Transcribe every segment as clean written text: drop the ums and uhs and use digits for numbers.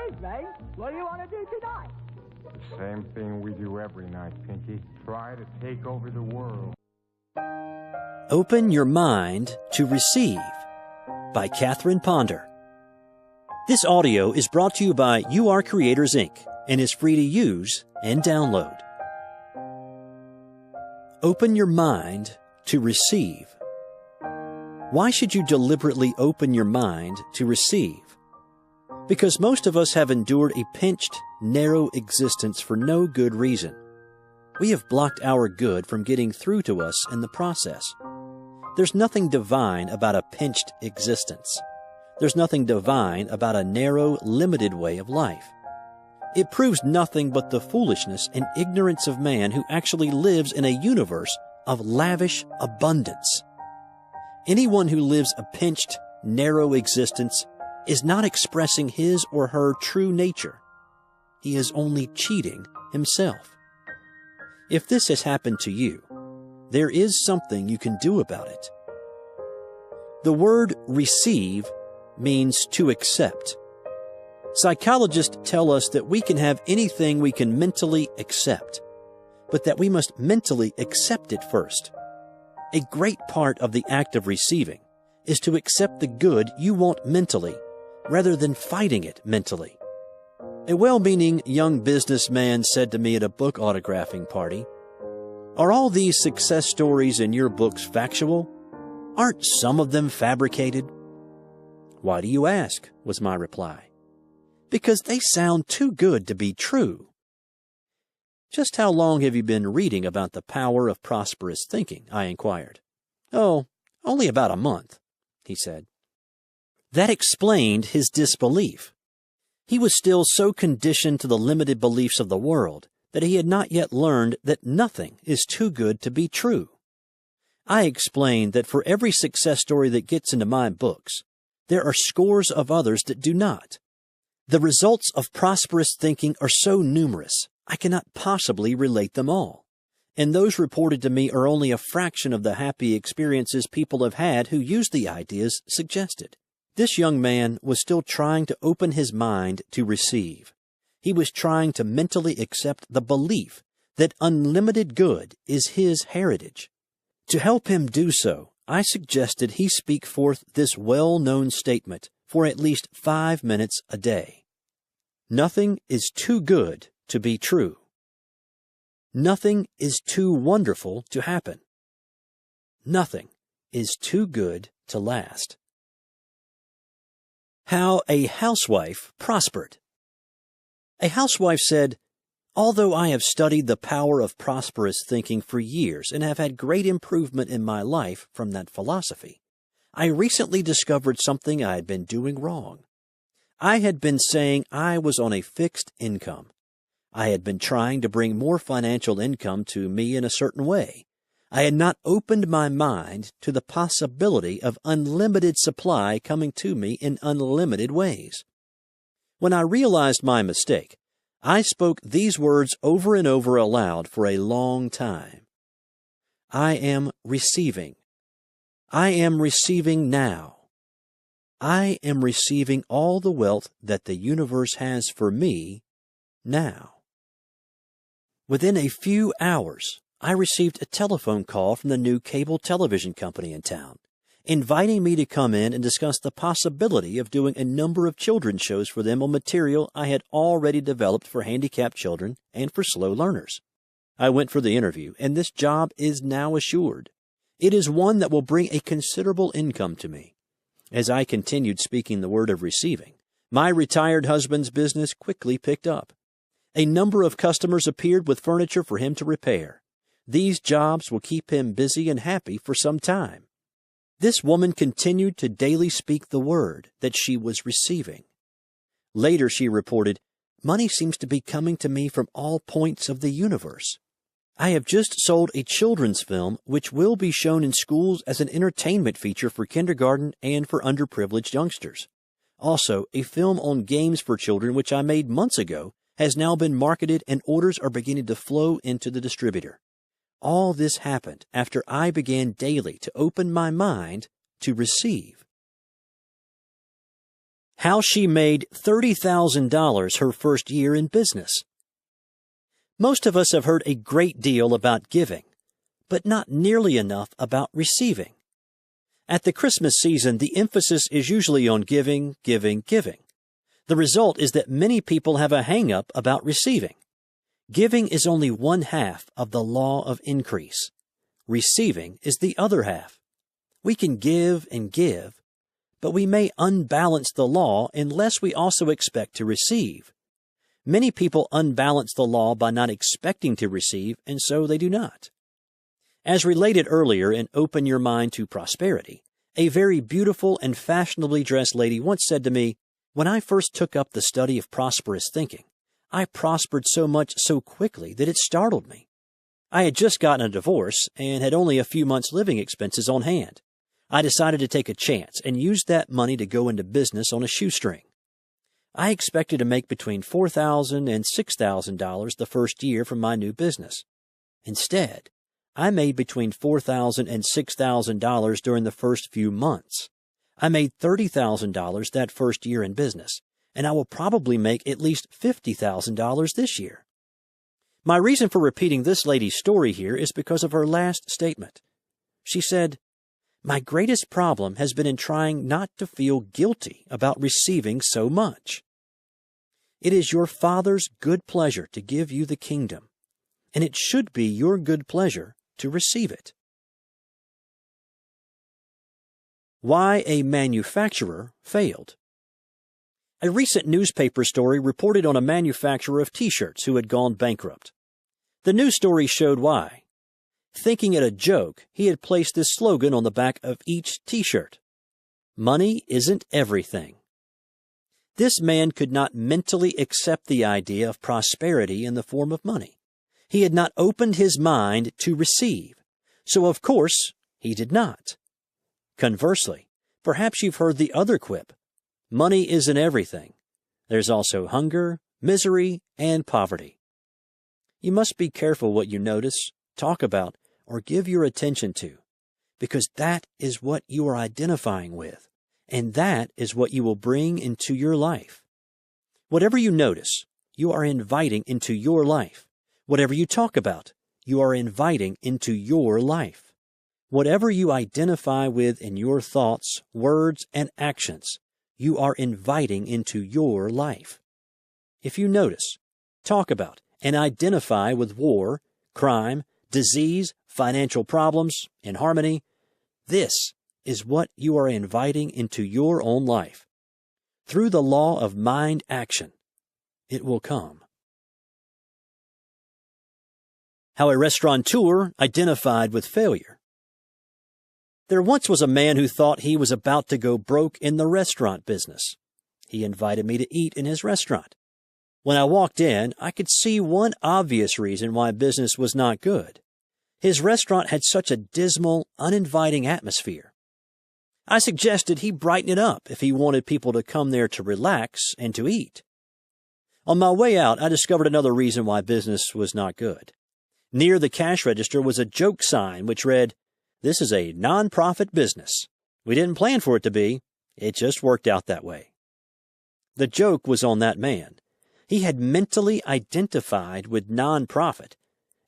is, Ray. What do you want to do tonight? The same thing we do every night, Pinky. Try to take over the world. Open Your Mind to Receive by Catherine Ponder. This audio is brought to you by You Are Creators, Inc. and is free to use and download. Open your mind to receive. Why should you deliberately open your mind to receive? Because most of us have endured a pinched, narrow existence for no good reason. We have blocked our good from getting through to us in the process. There's nothing divine about a pinched existence. There's nothing divine about a narrow, limited way of life. It proves nothing but the foolishness and ignorance of man who actually lives in a universe of lavish abundance. Anyone who lives a pinched, narrow existence is not expressing his or her true nature. He is only cheating himself. If this has happened to you, there is something you can do about it. The word receive means to accept. Psychologists tell us that we can have anything we can mentally accept, but that we must mentally accept it first. A great part of the act of receiving is to accept the good you want mentally, rather than fighting it mentally. A well-meaning young businessman said to me at a book autographing party, "Are all these success stories in your books factual? Aren't some of them fabricated?" "Why do you ask?" was my reply. "Because they sound too good to be true." "Just how long have you been reading about the power of prosperous thinking?" I inquired. "Oh, only about a month," he said. That explained his disbelief. He was still so conditioned to the limited beliefs of the world that he had not yet learned that nothing is too good to be true. I explained that for every success story that gets into my books, there are scores of others that do not. The results of prosperous thinking are so numerous, I cannot possibly relate them all. And those reported to me are only a fraction of the happy experiences people have had who use the ideas suggested. This young man was still trying to open his mind to receive. He was trying to mentally accept the belief that unlimited good is his heritage. To help him do so, I suggested he speak forth this well-known statement for at least 5 minutes a day. Nothing is too good to be true. Nothing is too wonderful to happen. Nothing is too good to last. How a housewife prospered. A housewife said, "Although I have studied the power of prosperous thinking for years and have had great improvement in my life from that philosophy, I recently discovered something I had been doing wrong. I had been saying I was on a fixed income. I had been trying to bring more financial income to me in a certain way. I had not opened my mind to the possibility of unlimited supply coming to me in unlimited ways. When I realized my mistake, I spoke these words over and over aloud for a long time. I am receiving. I am receiving now. I am receiving all the wealth that the universe has for me now." Within a few hours, I received a telephone call from the new cable television company in town, inviting me to come in and discuss the possibility of doing a number of children's shows for them on material I had already developed for handicapped children and for slow learners. I went for the interview, and this job is now assured. It is one that will bring a considerable income to me. As I continued speaking the word of receiving, my retired husband's business quickly picked up. A number of customers appeared with furniture for him to repair. These jobs will keep him busy and happy for some time. This woman continued to daily speak the word that she was receiving. Later she reported, "Money seems to be coming to me from all points of the universe. I have just sold a children's film which will be shown in schools as an entertainment feature for kindergarten and for underprivileged youngsters. Also, a film on games for children which I made months ago has now been marketed and orders are beginning to flow into the distributor. All this happened after I began daily to open my mind to receive." How she made $30,000 her first year in business. Most of us have heard a great deal about giving, but not nearly enough about receiving. At the Christmas season, the emphasis is usually on giving, giving, giving. The result is that many people have a hang-up about receiving. Giving is only one half of the law of increase. Receiving is the other half. We can give and give, but we may unbalance the law unless we also expect to receive. Many people unbalance the law by not expecting to receive, and so they do not. As related earlier in Open Your Mind to Prosperity, a very beautiful and fashionably dressed lady once said to me, "When I first took up the study of prosperous thinking, I prospered so much so quickly that it startled me. I had just gotten a divorce and had only a few months' living expenses on hand. I decided to take a chance and used that money to go into business on a shoestring. I expected to make between $4,000 and $6,000 the first year from my new business. Instead, I made between $4,000 and $6,000 during the first few months. I made $30,000 that first year in business, and I will probably make at least $50,000 this year." My reason for repeating this lady's story here is because of her last statement. She said, "My greatest problem has been in trying not to feel guilty about receiving so much." It is your Father's good pleasure to give you the kingdom, and it should be your good pleasure to receive it. Why a manufacturer failed. A recent newspaper story reported on a manufacturer of T-shirts who had gone bankrupt. The news story showed why. Thinking it a joke, he had placed this slogan on the back of each T-shirt: "Money isn't everything." This man could not mentally accept the idea of prosperity in the form of money. He had not opened his mind to receive, so of course he did not. Conversely, perhaps you've heard the other quip: money isn't everything. There's also hunger, misery, and poverty. You must be careful what you notice, talk about, or give your attention to, because that is what you are identifying with, and that is what you will bring into your life. Whatever you notice, you are inviting into your life. Whatever you talk about, you are inviting into your life. Whatever you identify with in your thoughts, words, and actions, you are inviting into your life. If you notice, talk about, and identify with war, crime, disease, financial problems, inharmony, this is what you are inviting into your own life. Through the law of mind action, it will come. How a restaurateur identified with failure. There once was a man who thought he was about to go broke in the restaurant business. He invited me to eat in his restaurant. When I walked in, I could see one obvious reason why business was not good. His restaurant had such a dismal, uninviting atmosphere. I suggested he brighten it up if he wanted people to come there to relax and to eat. On my way out, I discovered another reason why business was not good. Near the cash register was a joke sign which read, "This is a non-profit business. We didn't plan for it to be. It just worked out that way." The joke was on that man. He had mentally identified with non-profit,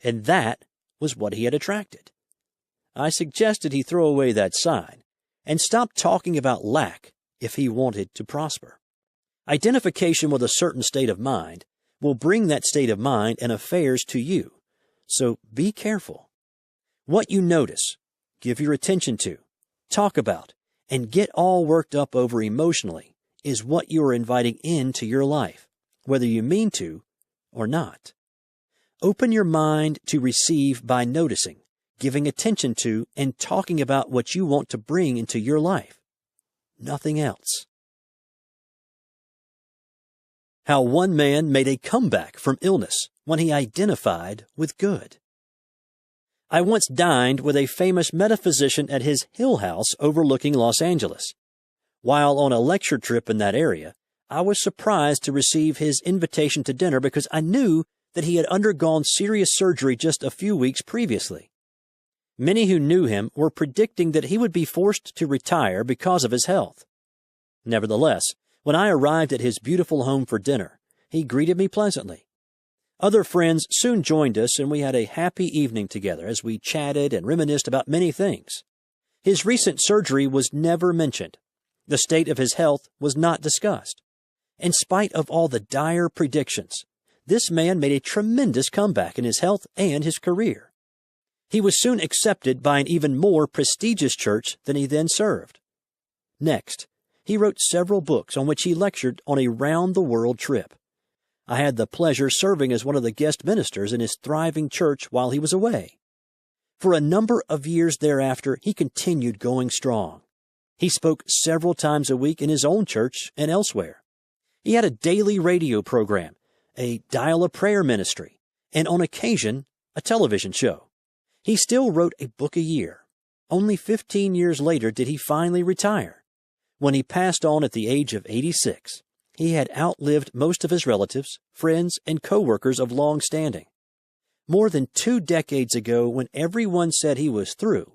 and that was what he had attracted. I suggested he throw away that sign and stop talking about lack if he wanted to prosper. Identification with a certain state of mind will bring that state of mind and affairs to you, so be careful. What you notice, give your attention to, talk about, and get all worked up over emotionally is what you are inviting into your life, whether you mean to or not. Open your mind to receive by noticing, giving attention to, and talking about what you want to bring into your life. Nothing else. How one man made a comeback from illness when he identified with good. I once dined with a famous metaphysician at his hill house overlooking Los Angeles. While on a lecture trip in that area, I was surprised to receive his invitation to dinner because I knew that he had undergone serious surgery just a few weeks previously. Many who knew him were predicting that he would be forced to retire because of his health. Nevertheless, When I arrived at his beautiful home for dinner, he greeted me pleasantly. Other friends soon joined us, and we had a happy evening together as we chatted and reminisced about many things. His recent surgery was never mentioned. The state of his health was not discussed. In spite of all the dire predictions, this man made a tremendous comeback in his health and his career. He was soon accepted by an even more prestigious church than he then served. Next, he wrote several books on which he lectured on a round-the-world trip. I had the pleasure serving as one of the guest ministers in his thriving church while he was away. For a number of years thereafter, he continued going strong. He spoke several times a week in his own church and elsewhere. He had a daily radio program, a dial-a-prayer ministry, and on occasion, a television show. He still wrote a book a year. Only 15 years later did he finally retire. When he passed on at the age of 86, he had outlived most of his relatives, friends, and co-workers of long standing. More than 2 decades ago, when everyone said he was through,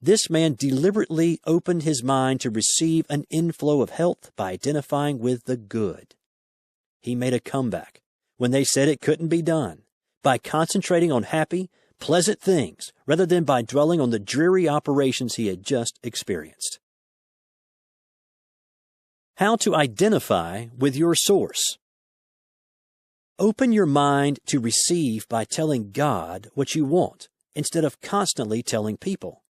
this man deliberately opened his mind to receive an inflow of health by identifying with the good. He made a comeback when they said it couldn't be done, by concentrating on happy, pleasant things rather than by dwelling on the dreary operations he had just experienced. How to identify with your source. Open your mind to receive by telling God what you want instead of constantly telling people.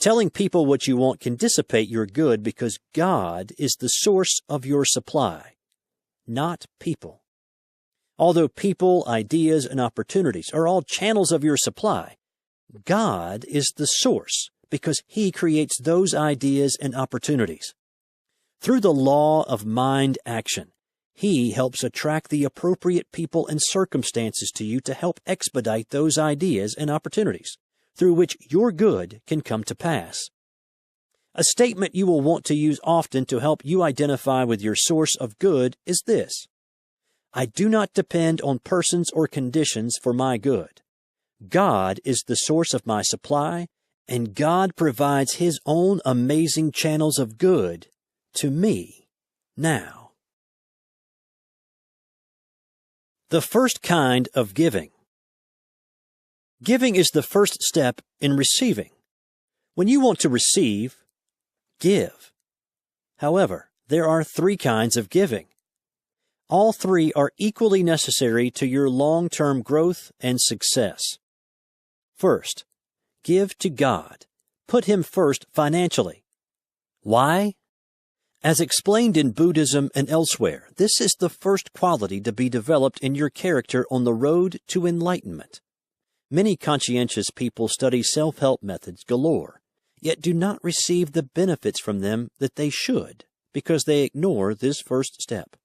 Telling people what you want can dissipate your good because God is the source of your supply, not people. Although people, ideas, and opportunities are all channels of your supply, God is the source because He creates those ideas and opportunities. Through the law of mind action, He helps attract the appropriate people and circumstances to you to help expedite those ideas and opportunities, through which your good can come to pass. A statement you will want to use often to help you identify with your source of good is this: I do not depend on persons or conditions for my good. God is the source of my supply, and God provides His own amazing channels of good to me now. The first kind of giving. Giving is the first step in receiving. When you want to receive, give. However, there are 3 kinds of giving. All 3 are equally necessary to your long-term growth and success. First, give to God. Put Him first financially. Why? As explained in Buddhism and elsewhere, this is the first quality to be developed in your character on the road to enlightenment. Many conscientious people study self-help methods galore, yet do not receive the benefits from them that they should, because they ignore this first step.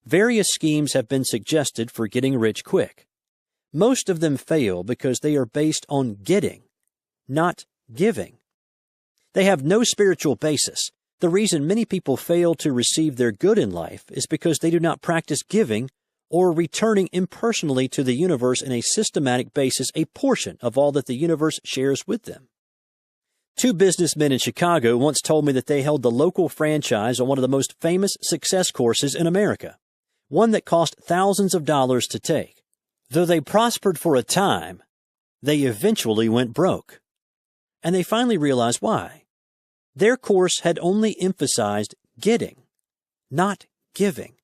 Various schemes have been suggested for getting rich quick. Most of them fail because they are based on getting, not giving. They have no spiritual basis. The reason many people fail to receive their good in life is because they do not practice giving or returning impersonally to the universe in a systematic basis a portion of all that the universe shares with them. 2 businessmen in Chicago once told me that they held the local franchise on one of the most famous success courses in America, one that cost thousands of dollars to take. Though they prospered for a time, they eventually went broke. And they finally realized why. Their course had only emphasized getting, not giving.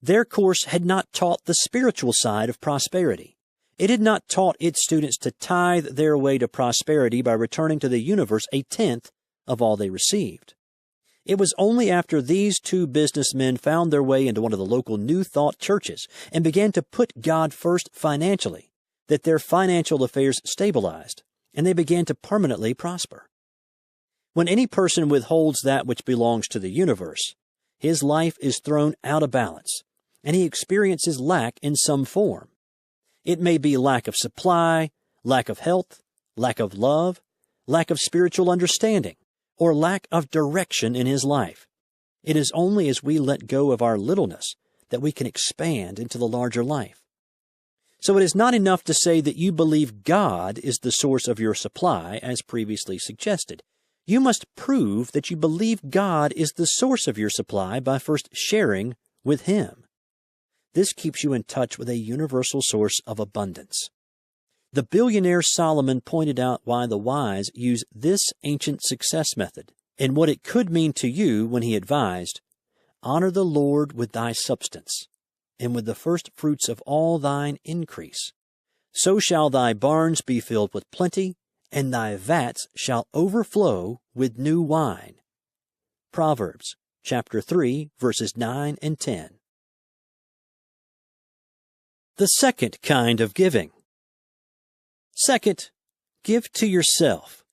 Their course had not taught the spiritual side of prosperity. It had not taught its students to tithe their way to prosperity by returning to the universe 1/10 of all they received. It was only after these 2 businessmen found their way into one of the local New Thought churches and began to put God first financially that their financial affairs stabilized and they began to permanently prosper. When any person withholds that which belongs to the universe, his life is thrown out of balance, and he experiences lack in some form. It may be lack of supply, lack of health, lack of love, lack of spiritual understanding, or lack of direction in his life. It is only as we let go of our littleness that we can expand into the larger life. So it is not enough to say that you believe God is the source of your supply, as previously suggested. You must prove that you believe God is the source of your supply by first sharing with Him. This keeps you in touch with a universal source of abundance. The billionaire Solomon pointed out why the wise use this ancient success method and what it could mean to you when he advised, "Honor the Lord with thy substance, and with the first fruits of all thine increase. So shall thy barns be filled with plenty, and thy vats shall overflow with new wine." Proverbs chapter 3, verses 9 and 10. The second kind of giving. Second, give to yourself.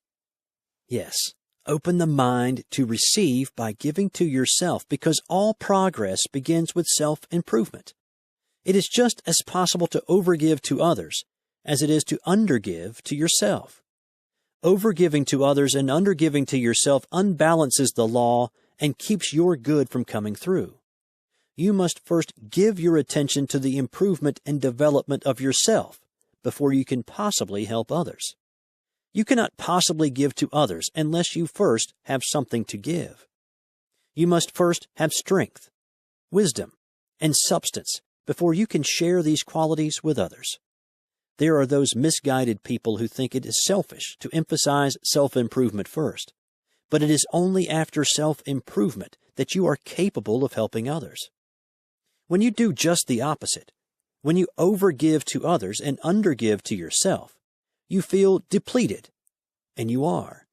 Yes, open the mind to receive by giving to yourself, because all progress begins with self-improvement. It is just as possible to overgive to others as it is to undergive to yourself. Overgiving to others and undergiving to yourself unbalances the law and keeps your good from coming through. You must first give your attention to the improvement and development of yourself before you can possibly help others. You cannot possibly give to others unless you first have something to give. You must first have strength, wisdom, and substance before you can share these qualities with others. There are those misguided people who think it is selfish to emphasize self-improvement first, but it is only after self-improvement that you are capable of helping others. When you do just the opposite, when you overgive to others and undergive to yourself, you feel depleted, and you are.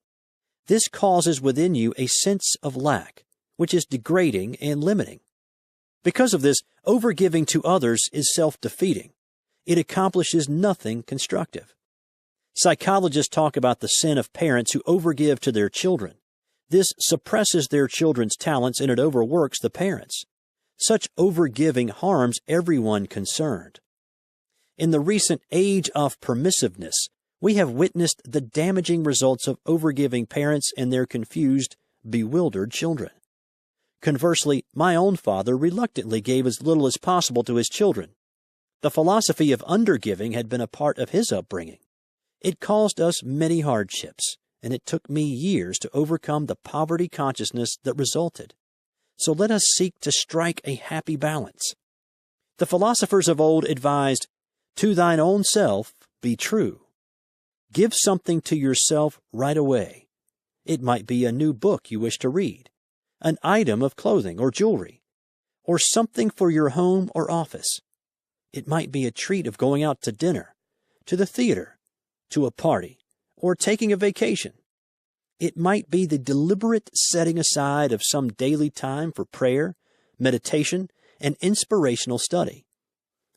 This causes within you a sense of lack, which is degrading and limiting. Because of this, overgiving to others is self-defeating. It accomplishes nothing constructive. Psychologists talk about the sin of parents who overgive to their children. This suppresses their children's talents and it overworks the parents. Such overgiving harms everyone concerned. In the recent age of permissiveness, we have witnessed the damaging results of overgiving parents and their confused, bewildered children. Conversely, my own father reluctantly gave as little as possible to his children. The philosophy of undergiving had been a part of his upbringing. It caused us many hardships, and it took me years to overcome the poverty consciousness that resulted. So let us seek to strike a happy balance. The philosophers of old advised, "To thine own self be true." Give something to yourself right away. It might be a new book you wish to read, an item of clothing or jewelry, or something for your home or office. It might be a treat of going out to dinner, to the theater, to a party, or taking a vacation. It might be the deliberate setting aside of some daily time for prayer, meditation, and inspirational study.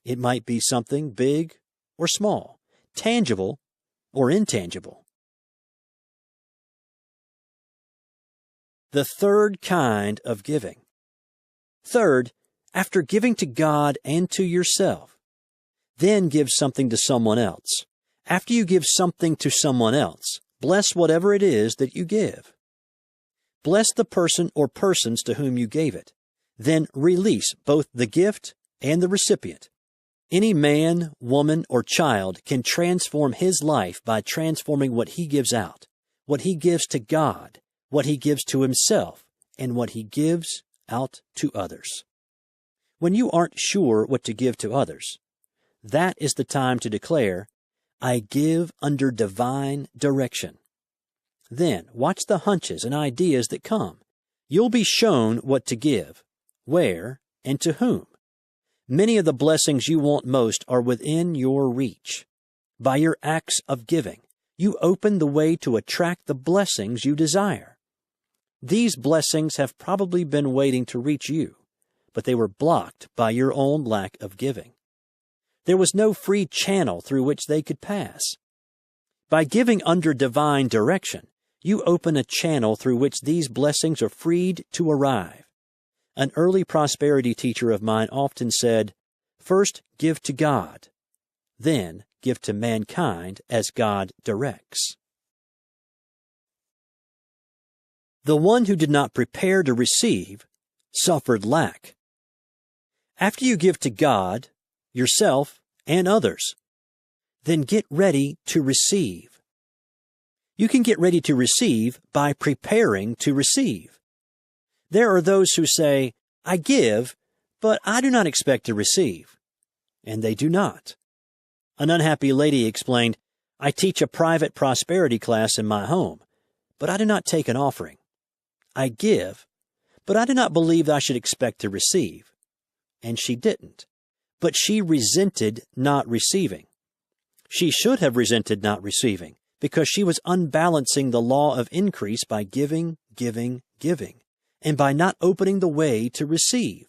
It might be something big or small, tangible or intangible. The third kind of giving. Third, after giving to God and to yourself, then give something to someone else. After you give something to someone else, bless whatever it is that you give. Bless the person or persons to whom you gave it. Then release both the gift and the recipient. Any man, woman, or child can transform his life by transforming what he gives out, what he gives to God, what he gives to himself, and what he gives out to others. When you aren't sure what to give to others, that is the time to declare, "I give under divine direction." Then watch the hunches and ideas that come. You'll be shown what to give, where, and to whom. Many of the blessings you want most are within your reach. By your acts of giving, you open the way to attract the blessings you desire. These blessings have probably been waiting to reach you, but they were blocked by your own lack of giving. There was no free channel through which they could pass. By giving under divine direction, you open a channel through which these blessings are freed to arrive. An early prosperity teacher of mine often said, "First give to God, then give to mankind as God directs." The one who did not prepare to receive suffered lack. After you give to God, yourself, and others, then get ready to receive. You can get ready to receive by preparing to receive. There are those who say, I give, but I do not expect to receive. And they do not. An unhappy lady explained, I teach a private prosperity class in my home, but I do not take an offering. I give, but I do not believe I should expect to receive. And she didn't. But she resented not receiving. She should have resented not receiving, because she was unbalancing the law of increase by giving, and by not opening the way to receive.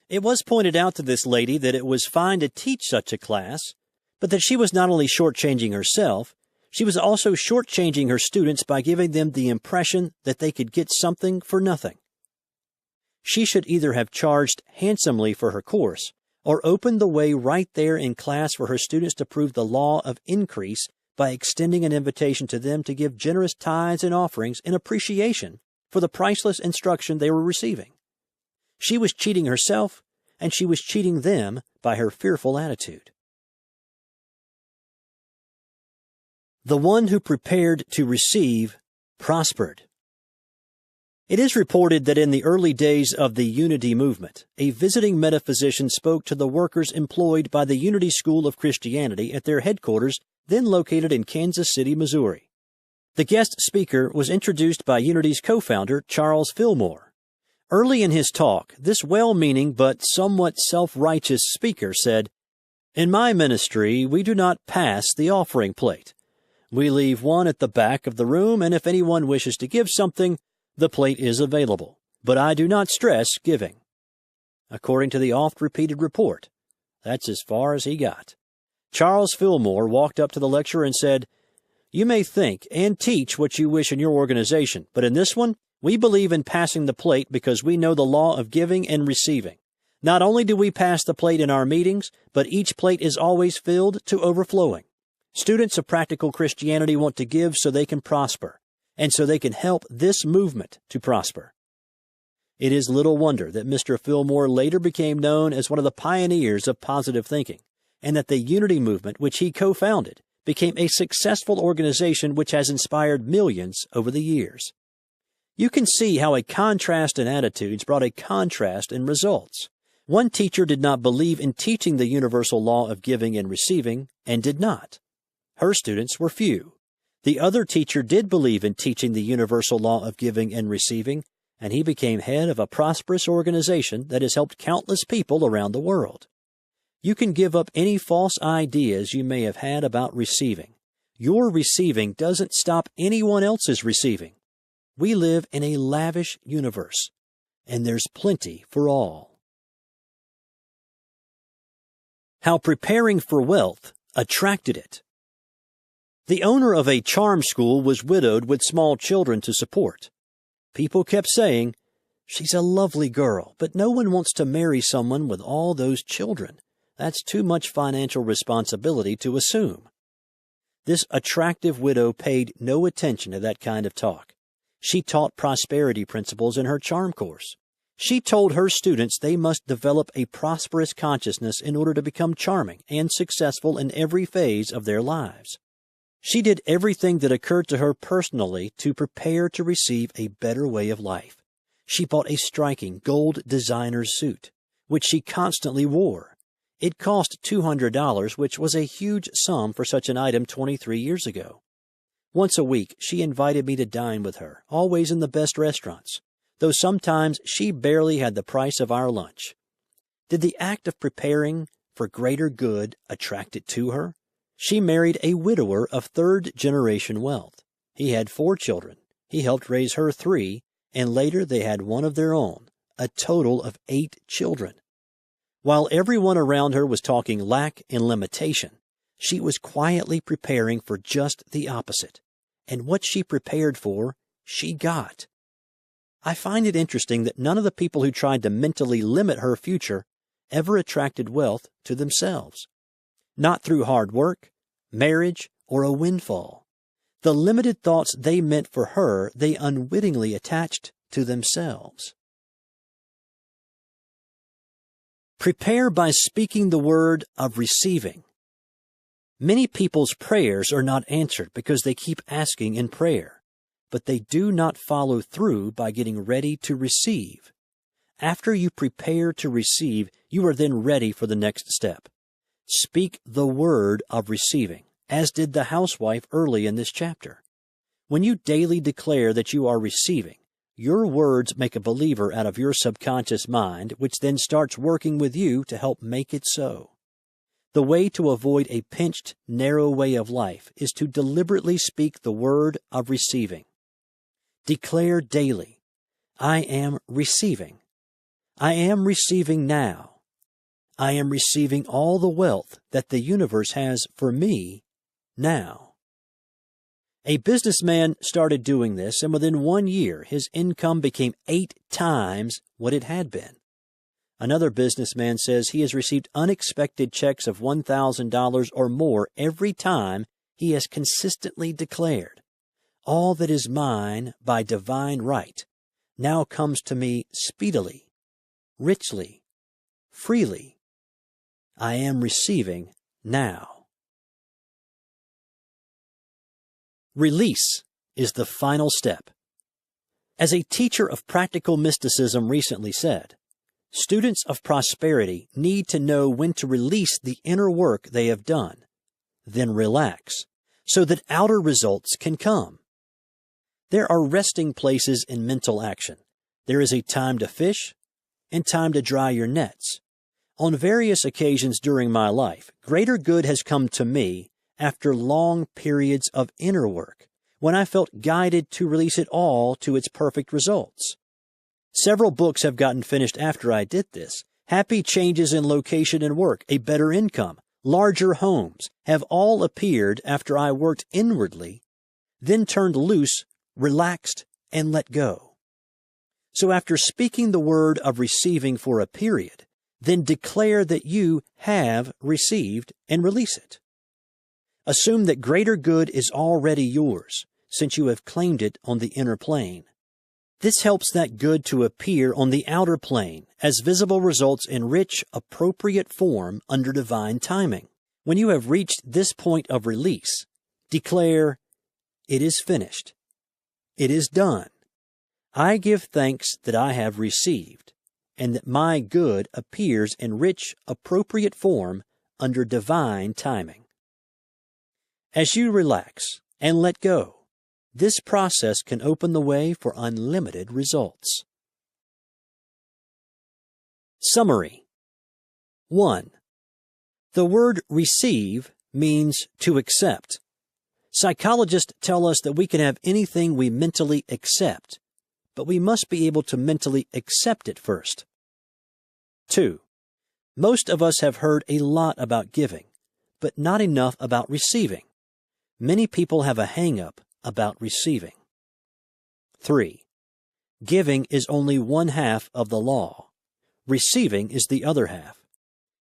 It was pointed out to this lady that it was fine to teach such a class, but that she was not only shortchanging herself, she was also shortchanging her students by giving them the impression that they could get something for nothing. She should either have charged handsomely for her course, or opened the way right there in class for her students to prove the law of increase by extending an invitation to them to give generous tithes and offerings in appreciation for the priceless instruction they were receiving. She was cheating herself, and she was cheating them by her fearful attitude. The one who prepared to receive prospered. It is reported that in the early days of the Unity movement, a visiting metaphysician spoke to the workers employed by the Unity School of Christianity at their headquarters, then located in Kansas City, Missouri. The guest speaker was introduced by Unity's co-founder, Charles Fillmore. Early in his talk, this well-meaning but somewhat self-righteous speaker said, "In my ministry, we do not pass the offering plate. We leave one at the back of the room, and if anyone wishes to give something, the plate is available, but I do not stress giving." According to the oft-repeated report, that's as far as he got. Charles Fillmore walked up to the lecturer and said, "You may think and teach what you wish in your organization, but in this one, we believe in passing the plate because we know the law of giving and receiving. Not only do we pass the plate in our meetings, but each plate is always filled to overflowing. Students of practical Christianity want to give so they can prosper, and so they can help this movement to prosper." It is little wonder that Mr. Fillmore later became known as one of the pioneers of positive thinking, and that the Unity movement, which he co-founded, became a successful organization which has inspired millions over the years. You can see how a contrast in attitudes brought a contrast in results. One teacher did not believe in teaching the universal law of giving and receiving, and did not. Her students were few. The other teacher did believe in teaching the universal law of giving and receiving, and he became head of a prosperous organization that has helped countless people around the world. You can give up any false ideas you may have had about receiving. Your receiving doesn't stop anyone else's receiving. We live in a lavish universe, and there's plenty for all. How preparing for wealth attracted it. The owner of a charm school was widowed with small children to support. People kept saying, "She's a lovely girl, but no one wants to marry someone with all those children. That's too much financial responsibility to assume." This attractive widow paid no attention to that kind of talk. She taught prosperity principles in her charm course. She told her students they must develop a prosperous consciousness in order to become charming and successful in every phase of their lives. She did everything that occurred to her personally to prepare to receive a better way of life. She bought a striking gold designer's suit, which she constantly wore. It cost $200, which was a huge sum for such an item 23 years ago. Once a week, she invited me to dine with her, always in the best restaurants, though sometimes she barely had the price of our lunch. Did the act of preparing for greater good attract it to her? She married a widower of third-generation wealth. He had 4 children. He helped raise her 3, and later they had one of their own, a total of 8 children. While everyone around her was talking lack and limitation, she was quietly preparing for just the opposite. And what she prepared for, she got. I find it interesting that none of the people who tried to mentally limit her future ever attracted wealth to themselves. Not through hard work, marriage, or a windfall. The limited thoughts they meant for her, they unwittingly attached to themselves. Prepare by speaking the word of receiving. Many people's prayers are not answered because they keep asking in prayer, but they do not follow through by getting ready to receive. After you prepare to receive, you are then ready for the next step. Speak the word of receiving, as did the housewife early in this chapter. When you daily declare that you are receiving, your words make a believer out of your subconscious mind, which then starts working with you to help make it so. The way to avoid a pinched, narrow way of life is to deliberately speak the word of receiving. Declare daily, I am receiving. I am receiving now. I am receiving all the wealth that the universe has for me now. A businessman started doing this, and within 1 year, his income became 8 times what it had been. Another businessman says he has received unexpected checks of $1,000 or more every time he has consistently declared, all that is mine by divine right now comes to me speedily, richly, freely. I am receiving now. Release is the final step. As a teacher of practical mysticism recently said, students of prosperity need to know when to release the inner work they have done, then relax, so that outer results can come. There are resting places in mental action. There is a time to fish and time to dry your nets. On various occasions during my life, greater good has come to me after long periods of inner work, when I felt guided to release it all to its perfect results. Several books have gotten finished after I did this. Happy changes in location and work, a better income, larger homes have all appeared after I worked inwardly, then turned loose, relaxed, and let go. So after speaking the word of receiving for a period, then declare that you have received and release it. Assume that greater good is already yours, since you have claimed it on the inner plane. This helps that good to appear on the outer plane as visible results in rich, appropriate form under divine timing. When you have reached this point of release, declare, "It is finished. It is done. I give thanks that I have received, and that my good appears in rich, appropriate form under divine timing." As you relax and let go, this process can open the way for unlimited results. Summary. 1. The word receive means to accept. Psychologists tell us that we can have anything we mentally accept, but we must be able to mentally accept it first. 2. Most of us have heard a lot about giving, but not enough about receiving. Many people have a hang-up about receiving. 3. Giving is only one half of the law. Receiving is the other half.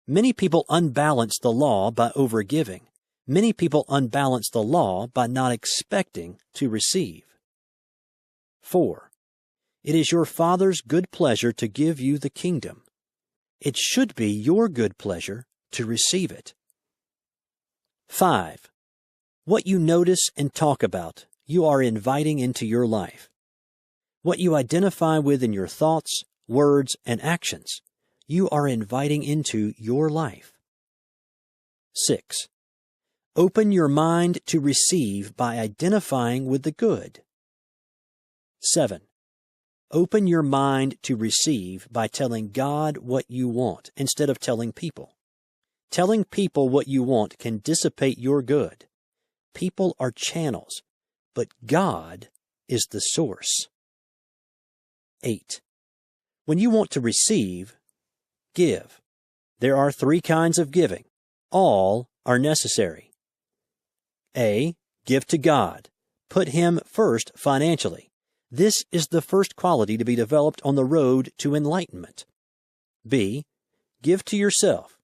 Many people unbalance the law by overgiving. Many people unbalance the law by not expecting to receive. 4. It is your Father's good pleasure to give you the kingdom. It should be your good pleasure to receive it. 5. What you notice and talk about, you are inviting into your life. What you identify with in your thoughts, words, and actions, you are inviting into your life. 6. Open your mind to receive by identifying with the good. 7. Open your mind to receive by telling God what you want instead of telling people. Telling people what you want can dissipate your good. People are channels, but God is the source. 8. When you want to receive, give. There are 3 kinds of giving. All are necessary. A. Give to God. Put Him first financially. This is the first quality to be developed on the road to enlightenment. B. Give to yourself.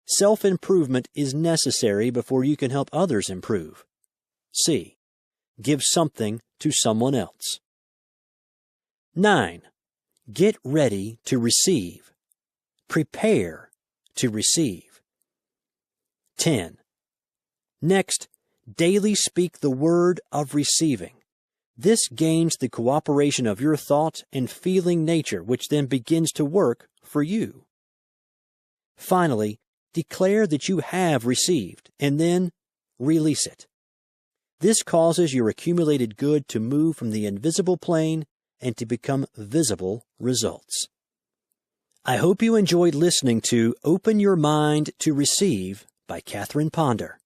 Self-improvement is necessary before you can help others improve. C. Give something to someone else. 9. Get ready to receive. Prepare to receive. 10. Next, daily speak the word of receiving. This gains the cooperation of your thought and feeling nature, which then begins to work for you. Finally, declare that you have received, and then release it. This causes your accumulated good to move from the invisible plane and to become visible results. I hope you enjoyed listening to Open Your Mind to Receive by Catherine Ponder.